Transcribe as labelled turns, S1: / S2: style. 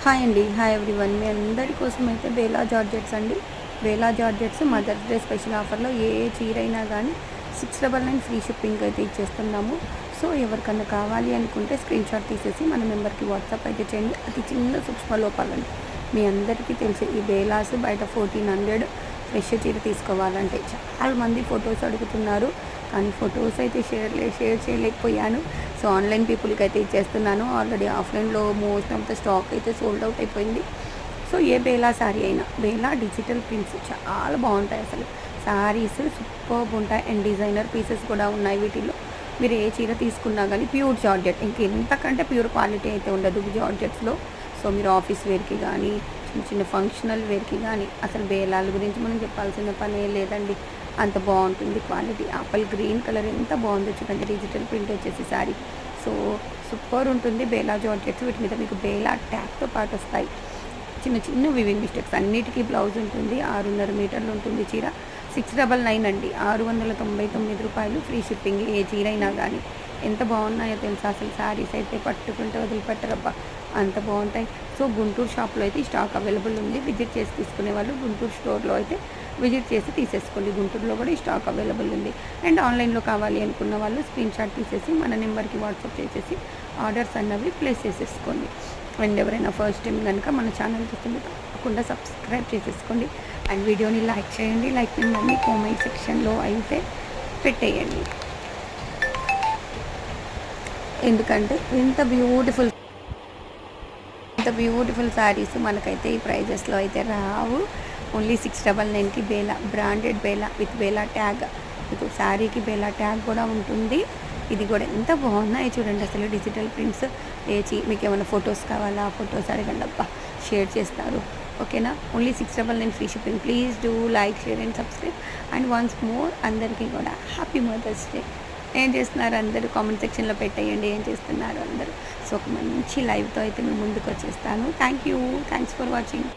S1: Hi అండి. Hi everyone. మీ అందరి కోసం అయితే బేలా జార్జెట్స్ అండి. Bela georgettes mothers day special ఆఫర్‌లో ఏ చీర అయినా గానీ 699 ఫ్రీ షిప్పింగ్ అయితే ఇచ్చేస్తున్నాము. సో, ఎవరికన్నా కావాలి అనుకుంటే స్క్రీన్‌షాట్ తీసేసి మన నంబర్‌కి వాట్సాప్ అయితే చేయండి. అతి చిన్న సూక్ష్మ లోపాలండి. మీ అందరికీ తెలుసు ఈ బేలాస్ బయట 1400 ఫ్రెష్ చీర తీసుకోవాలంటే చాలా మంది ఫొటోస్ అడుగుతున్నారు. కానీ ఫొటోస్ అయితే షేర్ చేయలేకపోయాను. సో, ఆన్‌లైన్ పీపుల్‌కి అయితే ఇచ్చేస్తున్నాను. ఆల్రెడీ ఆఫ్‌లైన్‌లో మోస్ట్ ఆఫ్ ద స్టాక్ అయితే సోల్డ్ అవుట్ అయిపోయింది. సో, ఏ బేలా శారీ అయినా బేలా డిజిటల్ ప్రింట్స్ చాలా బాగుంటాయి అసలు. శారీస్ సూపర్బ్ ఉంటాయి అండ్ డిజైనర్ పీసెస్ కూడా ఉన్నాయి వీటిల్లో. మీరు ఏ చీర తీసుకున్నా కానీ ప్యూర్ జార్జెట్, ఇంకెంతకంటే ప్యూర్ క్వాలిటీ అయితే ఉండదు జార్జెట్స్‌లో. సో, మీరు ఆఫీస్ వేర్‌కి కానీ, చిన్న చిన్న ఫంక్షనల్ వేర్‌కి కానీ అసలు బేలాల గురించి మనం చెప్పాల్సిన పనే లేదండి. అంత బాగుంటుంది క్వాలిటీ. ఆపిల్ గ్రీన్ కలర్ ఎంత బాగుందో చూడండి. డిజిటల్ ప్రింట్ వచ్చేసి శారీ. సో, సూపర్ ఉంటుంది బేలా జార్జెట్స్. వీటి మీద మీకు బేలా ట్యాగ్‌తో పాటు వస్తాయి. చిన్న చిన్న వివింగ్ మిస్టేక్స్, అన్నిటికీ బ్లౌజ్ ఉంటుంది. 6.5 మీటర్లు ఉంటుంది చీర. 699 అండి. రూ. 699 ఫ్రీ షిప్పింగ్. ఏ చీర అయినా కానీ ఎంత బాగున్నాయో తెలుసా అసలు. శారీస్ అయితే పట్టుకుంటే వదిలిపెట్టరబ్బా, అంత బాగుంటాయి. సో, గుంటూరు షాప్లో అయితే ఈ స్టాక్ అవైలబుల్ ఉంది. విజిట్ చేసి తీసుకునే వాళ్ళు గుంటూరు స్టోర్లో అయితే విజిట్ చేసి తీసేసుకోండి. గుంటూరులో కూడా ఈ స్టాక్ అవైలబుల్ ఉంది. అండ్ ఆన్లైన్లో కావాలి అనుకున్న వాళ్ళు స్క్రీన్‌షాట్ తీసేసి మన నెంబర్‌కి వాట్సాప్ చేసేసి ఆర్డర్స్ అన్నవి ప్లేస్ చేసేసుకోండి. అండ్ ఎవరైనా ఫస్ట్ టైం కనుక మన ఛానల్ చూస్తుంటే తప్పకుండా సబ్స్క్రైబ్ చేసేసుకోండి. అండ్ వీడియోని లైక్ చేయండి. లైక్ మీ కామెంట్ సెక్షన్లో అయితే పెట్టేయండి. ఎందుకంటే ఇంత బ్యూటిఫుల్ శారీస్ మనకైతే ఈ ప్రైజెస్లో అయితే రావు. ఓన్లీ 699కి బేలా, బ్రాండెడ్ బేలా విత్ బేలా ట్యాగ్. మీకు శారీకి బేలా ట్యాగ్ కూడా ఉంటుంది. ఇది కూడా ఎంత బాగున్నాయి చూడండి అసలు. డిజిటల్ ప్రింట్స్ మీకు ఏమైనా ఫొటోస్ కావాలా, ఫొటోస్ అడగండి అబ్బా, షేర్ చేస్తారు. ఓకేనా. Only 699 free shipping. Please do like, share and subscribe. And once more అందరికీ కూడా హ్యాపీ మదర్స్ డే. ఏం చేస్తున్నారు అందరూ కామెంట్ సెక్షన్లో పెట్టేయండి ఏం చేస్తున్నారు అందరూ. సో, ఒక మంచి లైవ్తో అయితే మేము ముందుకు వచ్చేస్తాను. Thank you. Thanks for watching.